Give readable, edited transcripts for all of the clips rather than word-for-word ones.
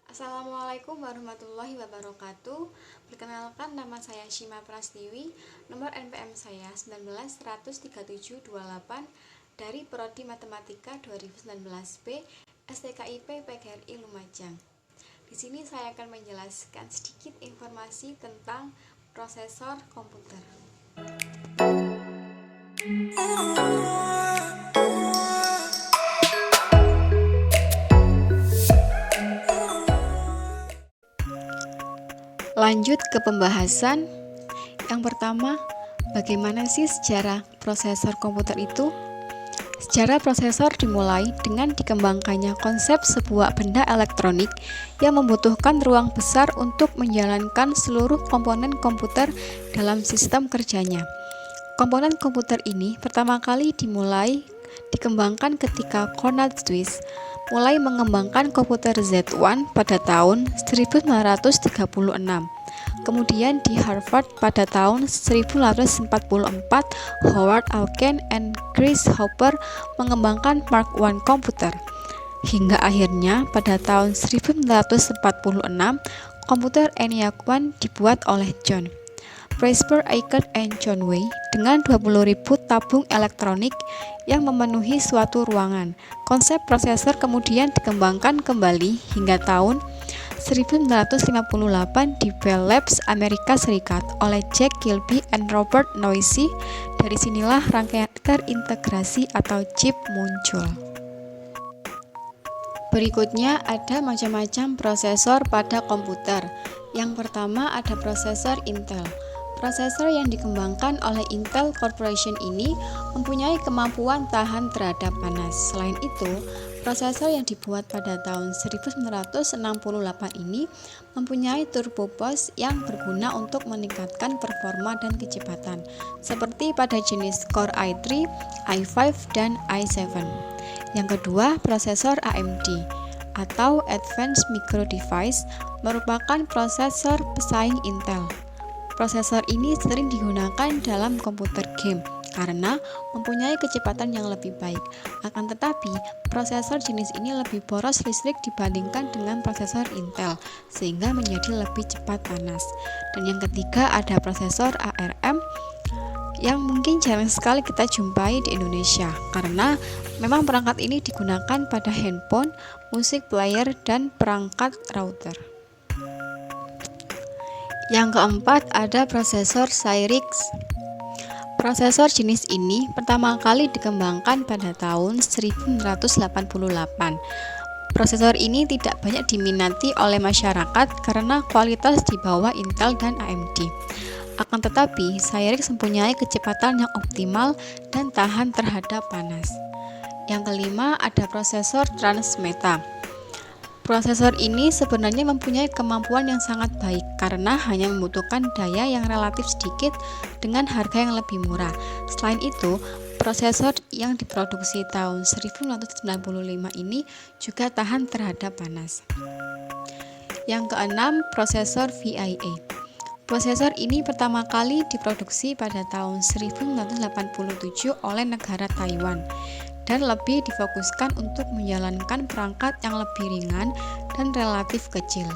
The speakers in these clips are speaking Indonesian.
Assalamualaikum warahmatullahi wabarakatuh. Perkenalkan, nama saya Shima Prastiwi. Nomor NPM saya 19-13728 dari Prodi Matematika 2019 B STKIP PGRI Lumajang. Di sini saya akan menjelaskan sedikit informasi tentang prosesor komputer. Lanjut ke pembahasan. Yang pertama, bagaimana sih sejarah prosesor komputer itu? Sejarah prosesor dimulai dengan dikembangkannya konsep sebuah benda elektronik yang membutuhkan ruang besar untuk menjalankan seluruh komponen komputer dalam sistem kerjanya. Komponen komputer ini pertama kali dikembangkan ketika Cornell Swiss mulai mengembangkan komputer Z1 pada tahun 1936. Kemudian di Harvard pada tahun 1844, Howard Alken dan Chris Hopper mengembangkan Mark I komputer. Hingga akhirnya pada tahun 1946, komputer ENIAC 1 dibuat oleh John Presper Eckert dan John Way dengan 20.000 tabung elektronik yang memenuhi suatu ruangan. Konsep prosesor kemudian dikembangkan kembali hingga tahun 1958 di Bell Labs, Amerika Serikat oleh Jack Kilby dan Robert Noyce. Dari sinilah rangkaian terintegrasi atau chip muncul. Berikutnya ada macam-macam prosesor pada komputer. Yang pertama ada prosesor Intel. Prosesor yang dikembangkan oleh Intel Corporation ini mempunyai kemampuan tahan terhadap panas. Selain itu, prosesor yang dibuat pada tahun 1968 ini mempunyai turbo bus yang berguna untuk meningkatkan performa dan kecepatan, seperti pada jenis Core i3, i5, dan i7. Yang kedua, prosesor AMD atau Advanced Micro Device merupakan prosesor pesaing Intel. Prosesor ini sering digunakan dalam komputer game karena mempunyai kecepatan yang lebih baik. Akan tetapi, prosesor jenis ini lebih boros listrik dibandingkan dengan prosesor Intel, sehingga menjadi lebih cepat panas. Dan yang ketiga ada prosesor ARM yang mungkin jarang sekali kita jumpai di Indonesia karena memang perangkat ini digunakan pada handphone, musik player, dan perangkat router. Yang keempat ada prosesor Cyrix. Prosesor jenis ini pertama kali dikembangkan pada tahun 1988. Prosesor ini tidak banyak diminati oleh masyarakat karena kualitas di bawah Intel dan AMD. Akan tetapi, Cyrix mempunyai kecepatan yang optimal dan tahan terhadap panas. Yang kelima ada prosesor Transmeta. Prosesor ini sebenarnya mempunyai kemampuan yang sangat baik karena hanya membutuhkan daya yang relatif sedikit dengan harga yang lebih murah. Selain itu, prosesor yang diproduksi tahun 1995 ini juga tahan terhadap panas. Yang keenam, prosesor VIA. Prosesor ini pertama kali diproduksi pada tahun 1987 oleh negara Taiwan dan lebih difokuskan untuk menjalankan perangkat yang lebih ringan dan relatif kecil.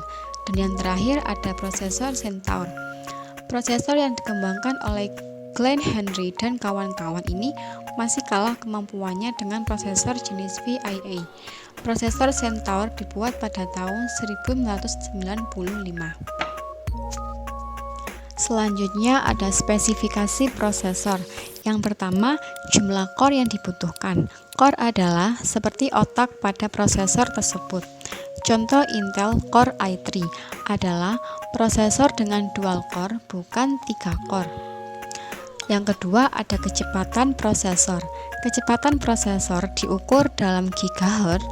Dan yang terakhir ada prosesor Centaur. Prosesor yang dikembangkan oleh Glenn Henry dan kawan-kawan ini masih kalah kemampuannya dengan prosesor jenis VIA. Prosesor Centaur dibuat pada tahun 1995. Selanjutnya ada spesifikasi prosesor. Yang pertama, jumlah core yang dibutuhkan. Core adalah seperti otak pada prosesor tersebut. Contoh Intel Core i3 adalah prosesor dengan dual core, bukan 3 core. Yang kedua ada kecepatan prosesor. Kecepatan prosesor diukur dalam gigahertz.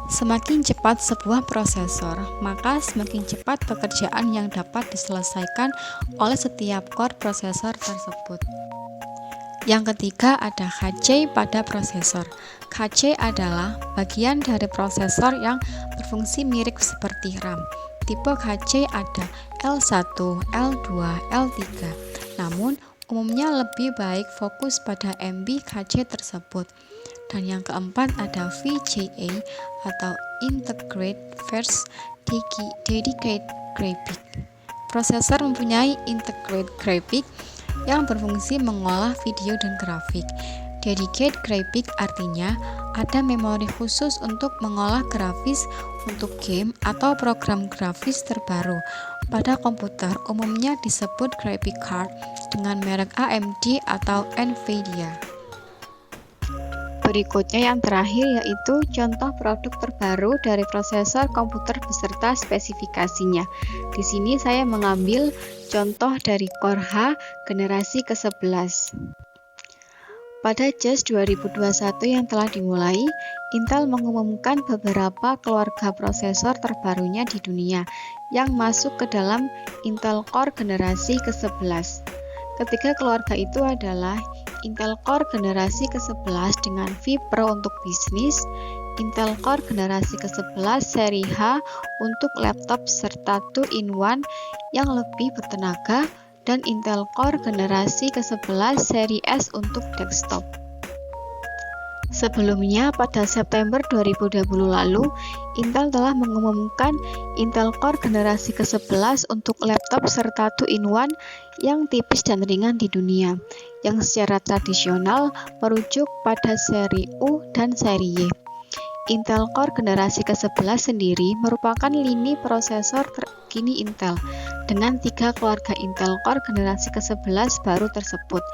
Semakin cepat sebuah prosesor, maka semakin cepat pekerjaan yang dapat diselesaikan oleh setiap core prosesor tersebut. Yang ketiga ada HC pada prosesor. HC adalah bagian dari prosesor yang berfungsi mirip seperti RAM. Tipe HC ada L1, L2, L3. Namun, umumnya lebih baik fokus pada MB HC tersebut. Dan yang keempat ada VGA atau Integrate First Dedicated Graphic. Prosesor mempunyai Integrated Graphic yang berfungsi mengolah video dan grafik. Dedicated Graphic artinya ada memori khusus untuk mengolah grafis untuk game atau program grafis terbaru. Pada komputer umumnya disebut graphic card dengan merek AMD atau Nvidia. Berikutnya yang terakhir yaitu contoh produk terbaru dari prosesor komputer beserta spesifikasinya. Di sini saya mengambil contoh dari Core H generasi ke-11. Pada CES 2021 yang telah dimulai, Intel mengumumkan beberapa keluarga prosesor terbarunya di dunia yang masuk ke dalam Intel Core generasi ke-11. Ketiga keluarga itu adalah Intel Core generasi ke-11 dengan vPro untuk bisnis, Intel Core generasi ke-11 seri H untuk laptop serta 2-in-1 yang lebih bertenaga, dan Intel Core generasi ke-11 seri S untuk desktop. Sebelumnya, pada September 2020 lalu, Intel telah mengumumkan Intel Core generasi ke-11 untuk laptop serta 2-in-1 yang tipis dan ringan di dunia, yang secara tradisional merujuk pada seri U dan seri Y. Intel Core generasi ke-11 sendiri merupakan lini prosesor terkini Intel, dengan 3 keluarga Intel Core generasi ke-11 baru tersebut.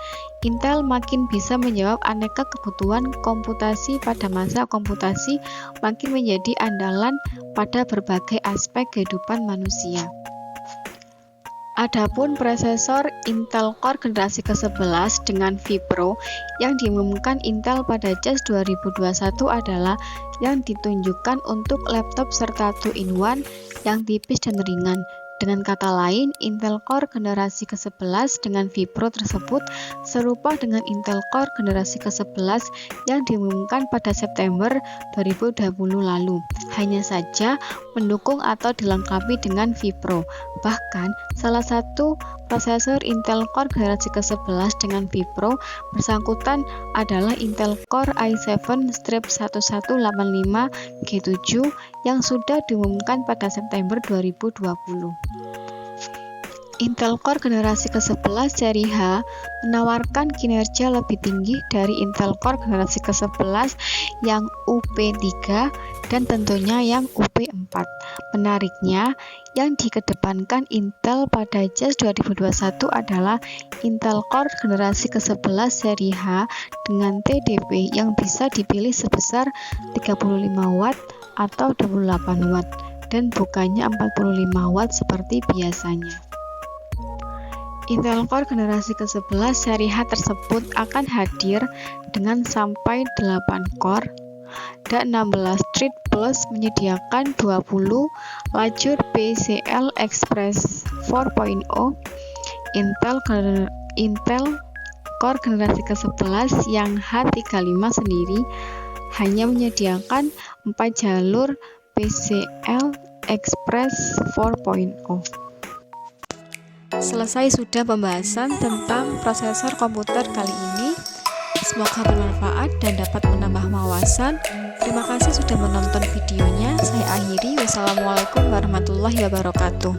Intel makin bisa menjawab aneka kebutuhan komputasi pada masa komputasi makin menjadi andalan pada berbagai aspek kehidupan manusia. Adapun prosesor Intel Core generasi ke-11 dengan vPro yang diumumkan Intel pada CES 2021 adalah yang ditunjukkan untuk laptop serta 2-in-1 yang tipis dan ringan. Dengan kata lain, Intel Core generasi ke-11 dengan vPro tersebut serupa dengan Intel Core generasi ke-11 yang diumumkan pada September 2020 lalu. Hanya saja mendukung atau dilengkapi dengan vPro. Bahkan, salah satu prosesor Intel Core generasi ke-11 dengan vPro bersangkutan adalah Intel Core i7-1185G7 yang sudah diumumkan pada September 2020. Intel Core generasi ke-11 seri H menawarkan kinerja lebih tinggi dari Intel Core generasi ke-11 yang UP3 dan tentunya yang UP4. Menariknya, yang dikedepankan Intel pada CES 2021 adalah Intel Core generasi ke-11 seri H dengan TDP yang bisa dipilih sebesar 35 watt atau 28 watt dan bukannya 45 watt seperti biasanya. Intel Core generasi ke-11 seri H tersebut akan hadir dengan sampai 8 core dan 16 thread plus menyediakan 20 lajur PCI Express 4.0. Intel Core generasi ke-11 yang H35 sendiri hanya menyediakan 4 jalur PCI Express 4.0. Selesai sudah pembahasan tentang prosesor komputer kali ini. Semoga bermanfaat dan dapat menambah wawasan. Terima kasih sudah menonton videonya. Saya akhiri. Wassalamualaikum warahmatullahi wabarakatuh.